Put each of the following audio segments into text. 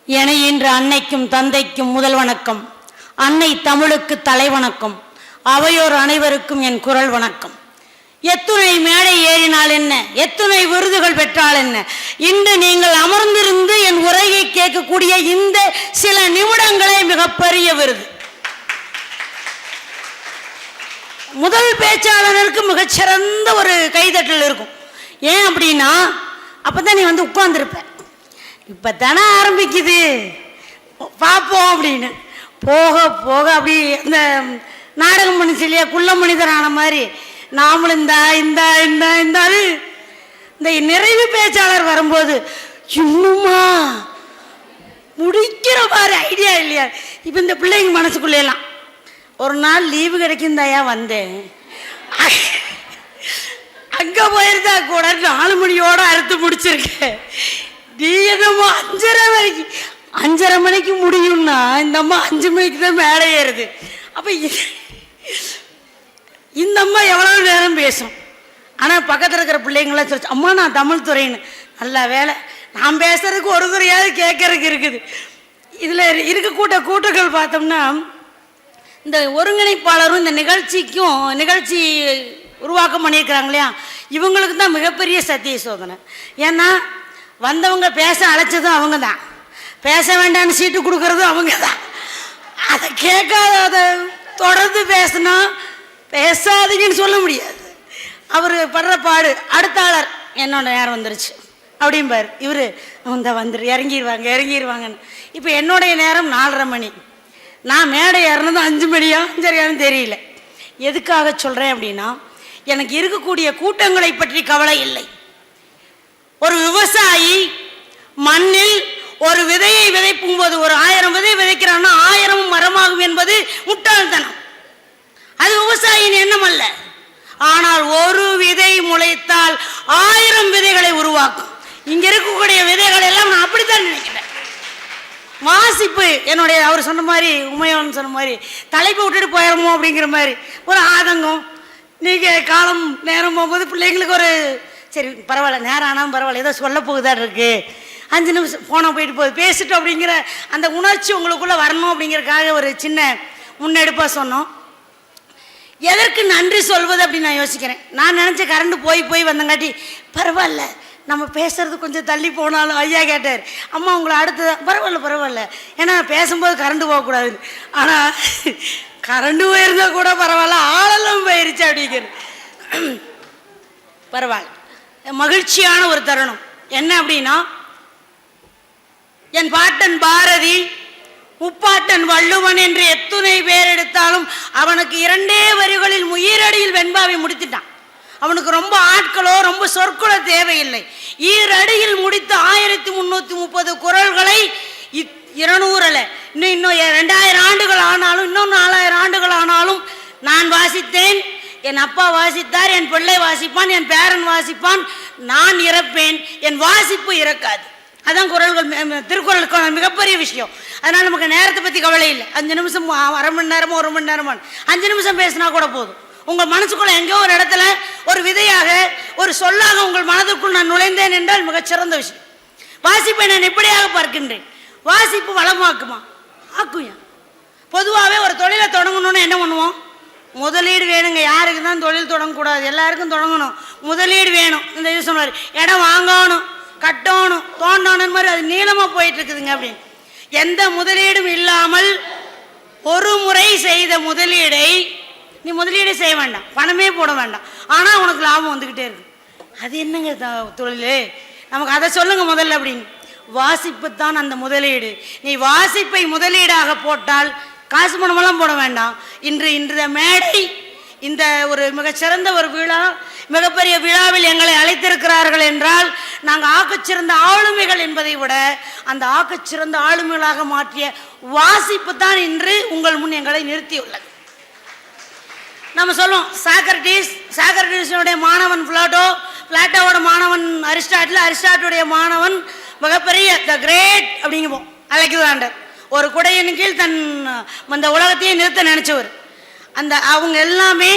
என அன்னைக்கும் தந்தைக்கும் முதல் வணக்கம். அன்னை தமிழுக்கு தலை வணக்கம். அவையோர் அனைவருக்கும் என் குரல் வணக்கம். எத்துணை மேடை ஏறினால் என்ன, எத்துணை விருதுகள் பெற்றால் என்ன, இன்று நீங்கள் அமர்ந்திருந்து என் உரையை கேட்கக்கூடிய இந்த சில நிமிடங்களே மிகப்பெரிய விருது. முதல் பேச்சாளருக்கு மிகச்சிறந்த ஒரு கைதட்டல் இருக்கும். ஏன் அப்படின்னா அப்பதான் நீ வந்து உட்கார்ந்துருப்ப, இப்போ தானே ஆரம்பிக்குது பார்ப்போம் அப்படின்னு. போக போக அப்படி இந்த நாடகம் பண்ணிச்சு இல்லையா, குள்ள மனிதரான மாதிரி நாமளும் இந்த நிறைவு பேச்சாளர் வரும்போது இன்னுமா முடிக்கிற மாதிரி ஐடியா இல்லையா. இப்போ இந்த பிள்ளைங்க மனசுக்குள்ளேலாம் ஒரு நாள் லீவு கிடைக்குந்தாயா வந்தேன், அங்கே போயிருந்தா கூட 4 மணியோட அறுத்து முடிச்சிருக்கேன். நீ என்னமோ 5:30 மணிக்கு முடியும்னா இந்த அம்மா 5 மணிக்கு தான் மேடை ஏறுது. அப்போ இந்த அம்மா எவ்வளவு நேரம் பேசும். ஆனால் பக்கத்தில் இருக்கிற பிள்ளைங்களாம் சொல்லிச்சு, அம்மா நான் தமிழ் துறைன்னு. நல்ல வேலை, நான் பேசுறதுக்கு ஒரு துறையாவது கேட்கறதுக்கு இருக்குது. இதில் இருக்க கூட்டங்கள் பார்த்தோம்னா இந்த ஒருங்கிணைப்பாளரும் இந்த நிகழ்ச்சி உருவாக்கம் பண்ணியிருக்கிறாங்க இல்லையா, இவங்களுக்கு தான் மிகப்பெரிய சத்திய சோதனை. ஏன்னா வந்தவங்க பேச அழைச்சதும் அவங்க தான், பேச வேண்டாம்னு சீட்டு கொடுக்கறதும் அவங்க தான். அதை கேட்காத அதை தொடர்ந்து பேசினா பேசாதீங்கன்னு சொல்ல முடியாது. அவர் படுற பாடு. அடுத்தாளர் என்னோட நேரம் வந்துருச்சு அப்படிம்பார், இவர் வந்துரு இறங்கிடுவாங்கன்னு. இப்போ என்னுடைய நேரம் 4:30 மணி. நான் மேடை ஏறினது 5 மணியா 5:30 தெரியல. எதுக்காக சொல்கிறேன் அப்படின்னா, எனக்கு இருக்கக்கூடிய கூட்டங்களை பற்றி கவலை இல்லை. ஒரு விவசாயி மண்ணில் ஒரு விதையை விதைப்பும் போது ஒரு 1000 விதை விதைக்கிறான்னா 1000 மரமாகும் என்பது முட்டாள்தனம். அது விவசாயியின் எண்ணம் அல்ல. ஆனால் ஒரு விதை முளைத்தால் 1000 விதைகளை உருவாக்கும். இங்க இருக்கக்கூடிய விதைகள் எல்லாம் நான் அப்படித்தான் நினைக்கிறேன். வாசிப்பு என்னுடைய அவர் சொன்ன மாதிரி, உமையவன் சொன்ன மாதிரி தலைப்பை விட்டுட்டு போயிடமோ அப்படிங்கிற மாதிரி ஒரு ஆதங்கம். நீங்கள் காலம் நேரம் போகும்போது பிள்ளைங்களுக்கு ஒரு சரி பரவாயில்ல, நேரம் ஆனாலும் பரவாயில்ல, ஏதோ சொல்ல போகுதா இருக்கு, 5 நிமிஷம் போனால் போயிட்டு போகுது பேசிட்டோம் அப்படிங்கிற அந்த உணர்ச்சி உங்களுக்குள்ளே வரணும் அப்படிங்கிறதுக்காக ஒரு சின்ன முன்னெடுப்பாக சொன்னோம். எதற்கு நன்றி சொல்வது அப்படின்னு நான் யோசிக்கிறேன். நான் நினச்ச கரண்ட் போய் வந்தங்காட்டி பரவாயில்ல, நம்ம பேசுறது கொஞ்சம் தள்ளி போனாலும். ஐயா கேட்டார், அம்மா உங்களை அடுத்தது பரவாயில்ல, ஏன்னா பேசும்போது கரண்ட் போகக்கூடாது. ஆனால் கரண்ட் போயிருந்தா கூட பரவாயில்ல, ஆளெல்லாம் போயிருச்சு அப்படிங்கிறது பரவாயில்ல. மகிழ்ச்சியான ஒரு தருணம் என்ன அப்படின்னா, என் பாட்டன் பாரதி, முப்பாட்டன் வள்ளுவன் என்று எத்துணை பேர் எடுத்தாலும் அவனுக்கு 2 வரிகளில் உயிரடியில் வெண்பாவை முடித்துட்டான். அவனுக்கு ரொம்ப ஆட்களோ ரொம்ப சொற்களோ தேவையில்லை. 2 அடியில் முடித்த 1330 குறள்களை 200 அல்ல, இன்னும் 2000 ஆண்டுகள் ஆனாலும், இன்னும் 4000 ஆண்டுகள் ஆனாலும் நான் வாசித்தேன், என் அப்பா வாசித்தார், என் பிள்ளை வாசிப்பான், என் பேரன் வாசிப்பான், நான் இறப்பேன், என் வாசிப்பு இறக்காது. அதான் குறள்கள், திருக்குறளுக்கு மிகப்பெரிய விஷயம். அதனால் நமக்கு நேரத்தை பற்றி கவலை இல்லை. 5 நிமிஷம், 1/2 மணி நேரமோ 1 மணி நேரமோ 5 நிமிஷம் பேசினா கூட போதும். உங்கள் மனசுக்குள்ள எங்கேயோ ஒரு இடத்துல ஒரு விதையாக ஒரு சொல்லாக உங்கள் மனதுக்குள் நான் நுழைந்தேன் என்றால் மிகச்சிறந்த விஷயம். வாசிப்பை நான் எப்படியாக பார்க்கின்றேன். வாசிப்பு வளமாக்குமா? ஆக்குயா. பொதுவாகவே ஒரு தொழிலை தொடங்கணும்னு என்ன பண்ணுவோம்? முதலீடு வேணுங்க. யாருக்கு தான் தொழில் தொடங்கக்கூடாது, எல்லாருக்கும் தொடங்கணும். முதலீடு வேணும். இந்த இது சொன்னார், இடம் வாங்கணும், கட்டணும், தோண்டணும் மாதிரி அது நீளமாக போயிட்டு இருக்குதுங்க. அப்படின்னு எந்த முதலீடும் இல்லாமல் ஒரு முறை செய்த முதலீடை நீ முதலீடே செய்ய வேண்டாம், பணமே போட வேண்டாம், ஆனால் உனக்கு லாபம் வந்துக்கிட்டே இருக்கு. அது என்னங்க தொழில்? நமக்கு அதை சொல்லுங்க முதல்ல அப்படின்னு. வாசிப்பு தான் அந்த முதலீடு. நீ வாசிப்பை முதலீடாக போட்டால் காசு பணமெல்லாம் போட வேண்டாம். இன்று மேடை, இந்த ஒரு மிகச்சிறந்த ஒரு விழா, மிகப்பெரிய விழாவில் எங்களை அழைத்திருக்கிறார்கள் என்றால் நாங்கள் ஆக்கச்சிறந்த ஆளுமைகள் என்பதை விட அந்த ஆக்கச்சிறந்த ஆளுமைகளாக மாற்றிய வாசிப்பு தான் இன்று உங்கள் முன் எங்களை நிறுத்தியுள்ளது. நம்ம சொல்லுவோம் சாக்ரட்டிஸுடைய மாணவன் பிளாட்டோவோட மாணவன் அரிஸ்டாட்டிலுடைய மாணவன் மிகப்பெரிய த கிரேட் அப்படிங்குவோம் அலெக்சாண்டர். ஒரு குடையின் கீழ் அந்த உலகத்தையே நிறுத்த நினைச்சவர். அவங்க எல்லாமே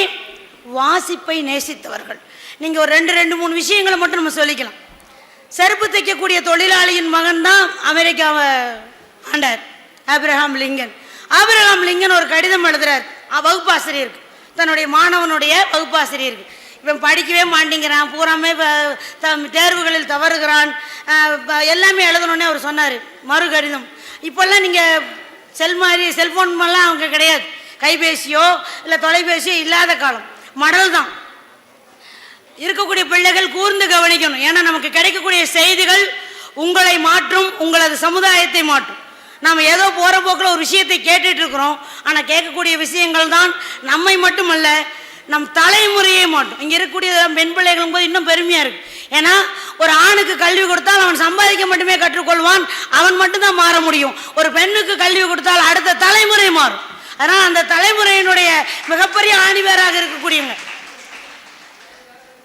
வாசிப்பை நேசித்தவர்கள். நீங்கள் ஒரு 2-3 விஷயங்களை மட்டும் நம்ம சொல்லிக்கலாம். செருப்பு தைக்கக்கூடிய தொழிலாளியின் மகன் தான் அமெரிக்காவை ஆண்டார் ஆபிரகாம் லிங்கன். ஆபிரகாம் லிங்கன் ஒரு கடிதம் எழுதுறார் வகுப்பாசிரியருக்கு, தன்னுடைய மாணவனுடைய வகுப்பாசிரியருக்கு. இவன் படிக்கவே மாட்டேங்கிறான், பூராமே தேர்வுகளில் தவறுகிறான், எல்லாமே எழுதணுன்னே அவர் சொன்னார் மறு கடிதம். இப்போல்லாம் நீங்கள் செல்ஃபோன் மாதிரிலாம் அவங்க கிடையாது, கைபேசியோ இல்லை தொலைபேசியோ இல்லாத காலம், மடல் தான். இருக்கக்கூடிய பிள்ளைகள் கூர்ந்து கவனிக்கணும். ஏன்னா நமக்கு கிடைக்கக்கூடிய செய்திகள் உங்களை மாற்றும், உங்களது சமுதாயத்தை மாற்றும். நாம் ஏதோ போகிற போக்கில் ஒரு விஷயத்தை கேட்டுட்டு இருக்கிறோம், ஆனால் கேட்கக்கூடிய விஷயங்கள் தான் நம்மை மட்டுமல்ல நம் தலைமுறையே மாட்டோம். இங்கே இருக்கக்கூடிய பெண் பிள்ளைகளும் போது இன்னும் பெருமையாக இருக்குது. ஏன்னா ஒரு ஆணுக்கு கல்வி கொடுத்தால் அவன் சம்பாதிக்க மட்டுமே கற்றுக்கொள்வான், அவன் மட்டும்தான் மாற முடியும். ஒரு பெண்ணுக்கு கல்வி கொடுத்தால் அடுத்த தலைமுறை மாறும். அதனால் அந்த தலைமுறையினுடைய மிகப்பெரிய ஆணிவேராக இருக்கக்கூடியவங்க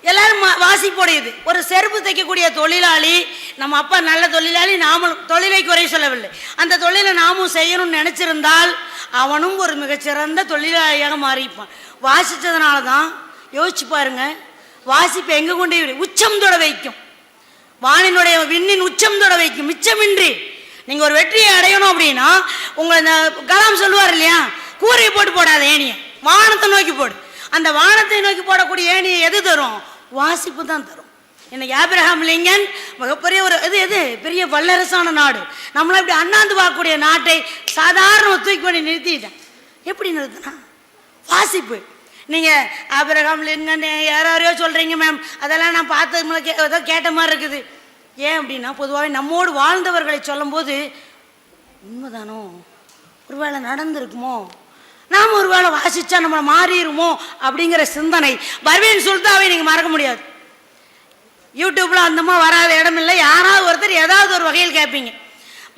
எல்லாரும் வாசிப்புடையது. ஒரு செருப்பு தைக்கக்கூடிய தொழிலாளி, நம்ம அப்பா நல்ல தொழிலாளி, நாமும் தொழிலை குறை சொல்லவில்லை, அந்த தொழிலை நாமும் செய்யணும்னு நினச்சிருந்தால் அவனும் ஒரு மிகச்சிறந்த தொழிலாளியாக மாறிப்பான். வாசித்ததுனால தான். யோசிச்சு பாருங்க, வாசிப்பு எங்கே கொண்டு உச்சம் தொட வைக்கும், வானினுடைய விண்ணின் உச்சம் தொட வைக்கும். மிச்சமின்றி நீங்கள் ஒரு வெற்றியை அடையணும் அப்படின்னா, உங்களை இந்த கலாம் சொல்லுவார் இல்லையா, கூரையை போட்டு போடாத ஏணியை, வானத்தை நோக்கி போடு. அந்த வானத்தை நோக்கி போடக்கூடிய ஏணியை எது தரும்? வாசிப்பு தான் தரும். இன்னைக்கு ஆபிரகாம் லிங்கன் மிகப்பெரிய ஒரு பெரிய வல்லரசான நாடு, நம்மளை இப்படி அண்ணாந்து பார்க்கக்கூடிய நாட்டை சாதாரண தூக்கி பண்ணி நிறுத்திட்டேன். எப்படி நிறுத்தினா? வாசிப்பு. நீங்கள் ஆபிரகாம் லிங்கன் யாரையோ சொல்கிறீங்க மேம், அதெல்லாம் நான் பார்த்து ஏதோ கேட்ட மாதிரி இருக்குது. ஏன் அப்படின்னா, பொதுவாகவே நம்மோடு வாழ்ந்தவர்களை சொல்லும்போது உண்மைதானோ, ஒருவேளை நடந்திருக்குமோ, நாம் ஒரு வேளை வாசிச்சா நம்மளை மாறிடுமோ அப்படிங்கிற சிந்தனை. பர்வீன் சுல்தாவை நீங்கள் மறக்க முடியாது. யூடியூப்ல அந்தமா வராத இடம் இல்லை, யாராவது ஒருத்தர் ஏதாவது ஒரு வகையில் கேட்பீங்க.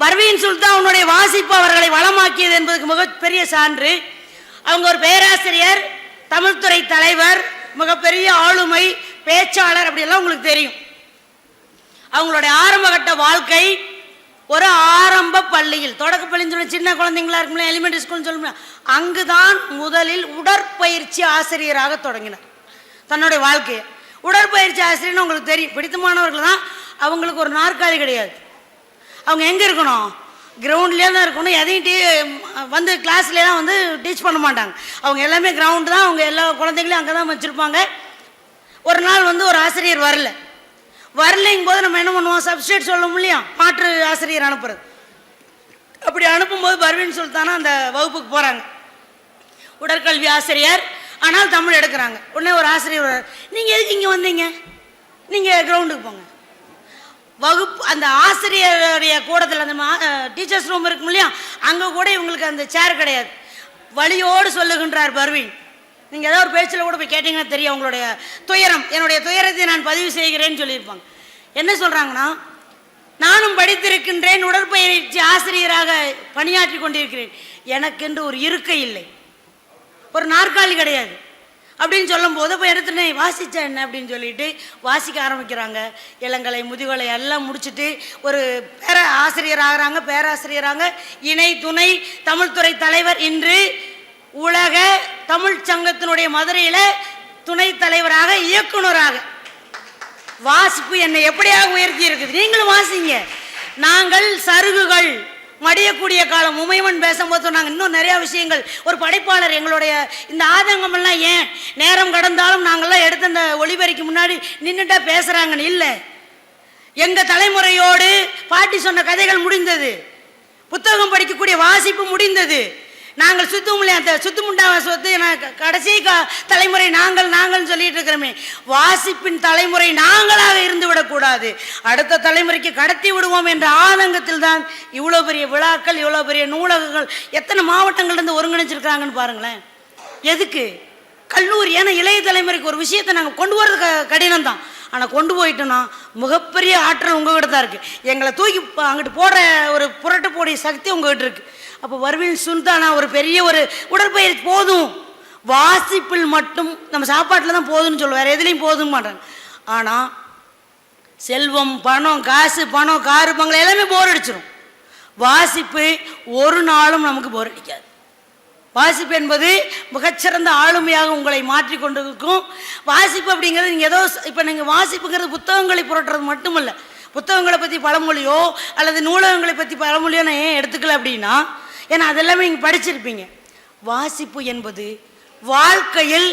பர்வீன் சுல்தானுடைய வாசிப்பு அவர்களை வளமாக்கியது என்பதுக்கு மிகப்பெரிய சான்று. அவங்க ஒரு பேராசிரியர், தமிழ்துறை தலைவர், மிகப்பெரிய ஆளுமை, பேச்சாளர், அப்படியெல்லாம் உங்களுக்கு தெரியும். அவங்களுடைய ஆரம்பகட்ட வாழ்க்கை ஒரு ஆரம்ப பள்ளியில், தொடக்க பள்ளின்னு சொல்ல சின்ன குழந்தைங்களா இருக்கும்ல, எலிமெண்ட்ரி ஸ்கூல்னு சொல்லுங்க, அங்குதான் முதலில் உடற்பயிற்சி ஆசிரியராக தொடங்கினார் தன்னுடைய வாழ்க்கையை. உடற்பயிற்சி ஆசிரியர்னு உங்களுக்கு தெரியும், பிடித்தமானவர்கள் தான். அவங்களுக்கு ஒரு நாற்காலி கிடையாது. அவங்க எங்கே இருக்கணும்? கிரவுண்ட்லேயே தான் இருக்கணும். எதையும் வந்து கிளாஸ்லாம் வந்து டீச் பண்ண மாட்டாங்க. அவங்க எல்லாமே கிரவுண்டு தான். அவங்க எல்லா குழந்தைங்களையும் அங்கே தான் வச்சுருப்பாங்க. ஒரு நாள் வந்து ஒரு ஆசிரியர் வரலைங்கும் போது நம்ம என்ன பண்ணுவோம்? சப்ஸ்டியூட் சொல்ல முடியும், மாற்று ஆசிரியர் அனுப்புறது. அப்படி அனுப்பும்போது பர்வீன் சுல்தானா அந்த வகுப்புக்கு போகிறாங்க. உடற்கல்வி ஆசிரியர், ஆனால் தமிழ் எடுக்கிறாங்க. உடனே ஒரு ஆசிரியர், நீங்கள் எதுக்கு இங்கே வந்தீங்க? நீங்கள் கிரவுண்டுக்கு போங்க. வகுப்பு அந்த ஆசிரியருடைய கூடத்தில் அந்த டீச்சர்ஸ் ரூம் இருக்கும் இல்லையா, அங்கே கூட இவங்களுக்கு அந்த சேர் கிடையாது. வழியோடு சொல்லுகின்றார் பர்வீன். நீங்கள் ஏதாவது ஒரு பேச்சில் கூட போய் கேட்டிங்கன்னா தெரியும் அவங்களுடைய துயரம். என்னுடைய துயரத்தை நான் பதிவு செய்கிறேன்னு சொல்லியிருப்பாங்க. என்ன சொல்கிறாங்கன்னா, நானும் படித்திருக்கின்றேன், உடற்பயிற்சி ஆசிரியராக பணியாற்றி கொண்டிருக்கிறேன், எனக்கென்று ஒரு இருக்கை இல்லை, ஒரு நாற்காலி கிடையாது அப்படின்னு சொல்லும் போது இப்போ எடுத்துனே வாசித்தா என்ன அப்படின்னு சொல்லிட்டு வாசிக்க ஆரம்பிக்கிறாங்க. இளங்கலை முதுகலை எல்லாம் முடிச்சுட்டு ஒரு ஆசிரியராகிறாங்க, பேராசிரியராங்க, இணை துணை தமிழ்துறை தலைவர். இன்று உலக தமிழ் சங்கத்தினுடைய மதுரையில் துணை தலைவராக, இயக்குனராக. வாசிப்பு என்னை எப்படியாக உயர்த்தி இருக்குது. நீங்களும் வாசிங்க. நாங்கள் சருகுகள் மடியக்கூடிய காலம். உமையவன் பேசும்போது சொன்னாங்க இன்னும் நிறையா விஷயங்கள். ஒரு படைப்பாளர், எங்களுடைய இந்த ஆதங்கமெல்லாம் ஏன் நேரம் கடந்தாலும் நாங்கள்லாம் எடுத்து அந்த ஒளிபரிக்கு முன்னாடி நின்றுட்டா பேசுகிறாங்கன்னு இல்லை. எங்கள் தலைமுறையோடு பாட்டி சொன்ன கதைகள் முடிந்தது, புத்தகம் படிக்கக்கூடிய வாசிப்பு முடிந்தது. நாங்கள் சுத்துமுண்டா சொத்து கடைசி தலைமுறை நாங்கள் சொல்லிட்டு இருக்கிறோமே. வாசிப்பின் தலைமுறை நாங்களாக இருந்து விடக்கூடாது, அடுத்த தலைமுறைக்கு கடத்தி விடுவோம் என்ற ஆதங்கத்தில் தான் இவ்வளோ பெரிய விழாக்கள், இவ்வளோ பெரிய நூலகங்கள் எத்தனை மாவட்டங்கள்லேருந்து ஒருங்கிணைச்சிருக்கிறாங்கன்னு பாருங்களேன். எதுக்கு? கல்லூரி. ஏன்னா இளைய தலைமுறைக்கு ஒரு விஷயத்தை நாங்கள் கொண்டு வர்றது கடினம் தான், ஆனால் கொண்டு போயிட்டோன்னா மிகப்பெரிய ஆற்றல் உங்ககிட்ட தான் இருக்குது. எங்களை தூக்கி அங்கிட்டு போடுற ஒரு புரட்டு போடைய சக்தி உங்ககிட்ட இருக்குது. அப்போ பர்வீன் சுல்தானா ஒரு பெரிய ஒரு உடற்பயிற்சி போதும், வாசிப்பில் மட்டும், நம்ம சாப்பாட்டில் தான் போதும்னு சொல்லுவோம், வேறு எதுலேயும் போதும் மாட்டாங்க. ஆனால் செல்வம், பணம், காசு, பணம், காரு, பங்களா எல்லாமே போர் அடிச்சிடும். வாசிப்பு ஒரு நாளும் நமக்கு போர் அடிக்காது. வாசிப்பு என்பது மிகச்சிறந்த ஆளுமையாக உங்களை மாற்றி கொண்டிருக்கும். வாசிப்பு அப்படிங்கிறது நீங்கள் ஏதோ இப்போ நீங்கள் வாசிப்புங்கிறது புத்தகங்களை புரட்டுறது மட்டுமல்ல, புத்தகங்களை பற்றி பழமொழியோ அல்லது நூலகங்களை பற்றி பழமொழியோ நான் ஏன் எடுத்துக்கல அப்படின்னா, ஏன்னா அதெல்லாமே நீங்கள் படிச்சிருப்பீங்க. வாசிப்பு என்பது வாழ்க்கையில்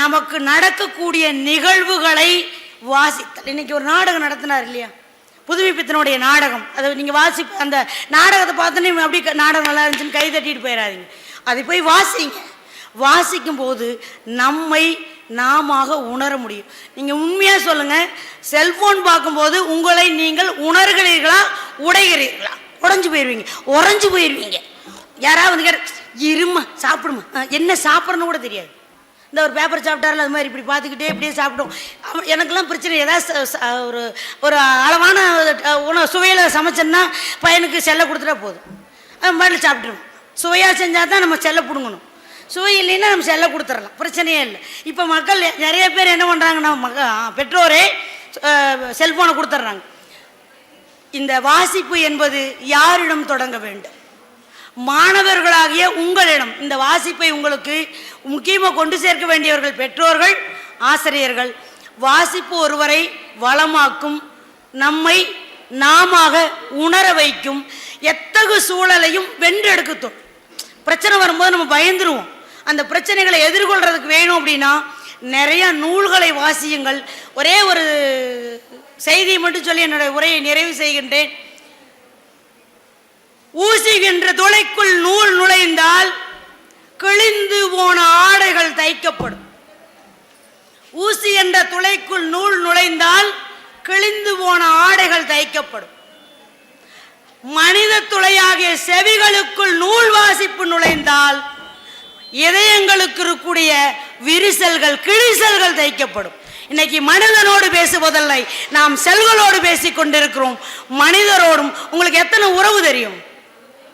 நமக்கு நடக்கக்கூடிய நிகழ்வுகளை வாசித்தல். இன்னைக்கு ஒரு நாடகம் நடத்தினார் இல்லையா, புதுமைப்பித்தனுடைய நாடகம். அதை நீங்கள் அந்த நாடகத்தை பார்த்தோன்னே அப்படி நாடகம் நல்லா இருந்துச்சுன்னு கை தட்டிட்டு போயிடாதீங்க. அதை போய் வாசிங்க. வாசிக்கும் போது நம்மை நாம உணர முடியும். நீங்கள் உண்மையாக சொல்லுங்கள், செல்ஃபோன் பார்க்கும்போது உங்களை நீங்கள் உணர்கிறீர்களா உடைகிறீர்களா? உறைஞ்சு போயிடுவீங்க. யாராவது வந்து இருமா சாப்பிடுமா, என்ன சாப்பிட்றன்னு கூட தெரியாது. இந்த ஒரு பேப்பர் சாப்பிட்டாரில் அது மாதிரி இப்படி பார்த்துக்கிட்டே இப்படியே சாப்பிடும். எனக்கெல்லாம் பிரச்சனை, ஏதாவது ஒரு ஒரு அளவான உணவு சுவையில் சமைச்சோன்னா பையனுக்கு செல்லை கொடுத்துட்டா போதும், அவன் பாட்டில் சாப்பிட்ருவோம். சுவையாக செஞ்சால் தான் நம்ம செல்லை பிடுங்கணும், சுவை இல்லைன்னா நம்ம செல்லை கொடுத்துடலாம், பிரச்சனையே இல்லை. இப்போ மக்கள் நிறைய பேர் என்ன பண்ணுறாங்கன்னா, பெற்றோரே செல்ஃபோனை கொடுத்துட்றாங்க. இந்த வாசிப்பு என்பது யாரிடம் தொடங்க வேண்டும்? மாணவர்களாகிய உங்களிடம். இந்த வாசிப்பை உங்களுக்கு முக்கியமாக கொண்டு சேர்க்க வேண்டியவர்கள் பெற்றோர்கள், ஆசிரியர்கள். வாசிப்பு ஒருவரை வளமாக்கும், நம்மை நாம உணர வைக்கும், எத்தகு சூழலையும் வென்றெடுக்கட்டும். பிரச்சனை வரும்போது நம்ம பயந்துருவோம். அந்த பிரச்சனைகளை எதிர்கொள்றதுக்கு வேணும் அப்படின்னா நிறைய நூல்களை வாசியுங்கள். ஒரே ஒரு செய்தியை மட்டும் சொல்லி என்னுடைய உரையை நிறைவு செய்கின்றேன். ஊசிகின்ற துளைக்குள் நூல் நுழைந்தால் கிழிந்து போன ஆடைகள் தைக்கப்படும். ஊசி என்ற துளைக்குள் நூல் நுழைந்தால் கிழிந்து போன ஆடைகள் தைக்கப்படும். மனித துளையாகிய செவிகளுக்குள் நூல் வாசிப்பு நுழைந்தால் இதயங்களுக்கு இருக்கக்கூடிய விரிசல்கள் கிழிசல்கள் தைக்கப்படும். இன்னைக்கு மனிதனோடு பேசுவதில்லை, நாம் செல்களோடு பேசிக் கொண்டிருக்கிறோம். மனிதரோடும் உங்களுக்கு எத்தனை உறவு தெரியும்?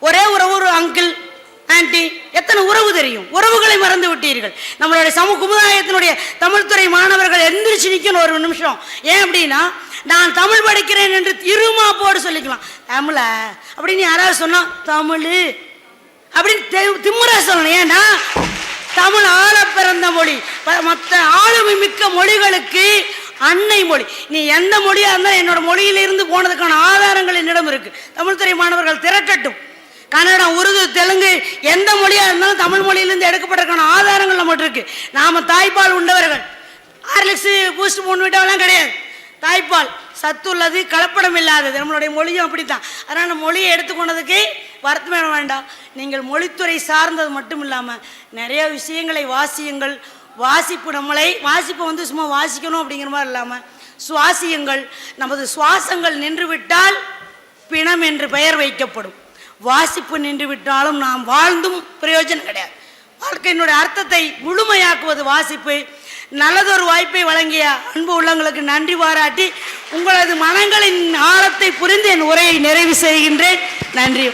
ஒரே உறவு, ஒரு அங்கிள் ஆன்டி, எத்தனை உறவு தெரியும்? உறவுகளை மறந்து விட்டீர்கள். நம்மளுடைய சமுதாயத்தினுடைய தமிழ்துறை மாணவர்கள் எந்திரிச்சு நிற்கணும் ஒரு நிமிஷம். ஏன் அப்படின்னா, நான் தமிழ் படிக்கிறேன் என்று இருமா போடு சொல்லிக்கலாம். தமிழ அப்படின்னு யாராவது சொன்னா தமிழ் அப்படின்னு திமுறை சொல்லணும். ஏன்னா தமிழ் ஆழ பிறந்த மொழி, மற்ற ஆளுமை மிக்க மொழிகளுக்கு அன்னை மொழி. நீ எந்த மொழியா இருந்தாலும் என்னோட மொழியிலிருந்து போனதுக்கான ஆதாரங்கள் என்னிடம் இருக்கு. தமிழ்துறை மாணவர்கள் திரட்டட்டும். கன்னடம், உருது, தெலுங்கு எந்த மொழியா இருந்தாலும் தமிழ் மொழியிலிருந்து எடுக்கப்பட்டிருக்கான ஆதாரங்கள் நம்மகிட்ட இருக்கு. நாம தாய்ப்பால் உண்டவர்கள். ஹார்லிக்ஸ் பூஸ்ட் 3 விட்டாவெல்லாம் கிடையாது. தாய்ப்பால் சத்துள்ளது, கலப்படம் இல்லாதது. நம்மளுடைய மொழியும் அப்படித்தான். அதனால் மொழியை எடுத்துக்கொண்டதுக்கு வருத்தம் வேண்டாம். நீங்கள் மொழித்துறை சார்ந்தது மட்டும் இல்லாமல் நிறைய விஷயங்களை வாசியுங்கள். வாசிப்பை வந்து சும்மா வாசிக்கணும் அப்படிங்கிற மாதிரி இல்லாமல் சுவாசியுங்கள். நமது சுவாசங்கள் நின்று விட்டால் பிணம் என்று பெயர் வைக்கப்படும். வாசிப்பு நின்று விட்டாலும் நாம் வாழ்ந்தும் பிரயோஜனம் கிடையாது. வாழ்க்கையினுடைய அர்த்தத்தை முழுமையாக்குவது வாசிப்பு. நல்லதொரு வாய்ப்பை வழங்கிய அன்பு உள்ளங்களுக்கு நன்றி பாராட்டி உங்களது மனங்களின் ஆழத்தை புரிந்து என் உரையை நிறைவு செய்கின்றேன். நன்றி.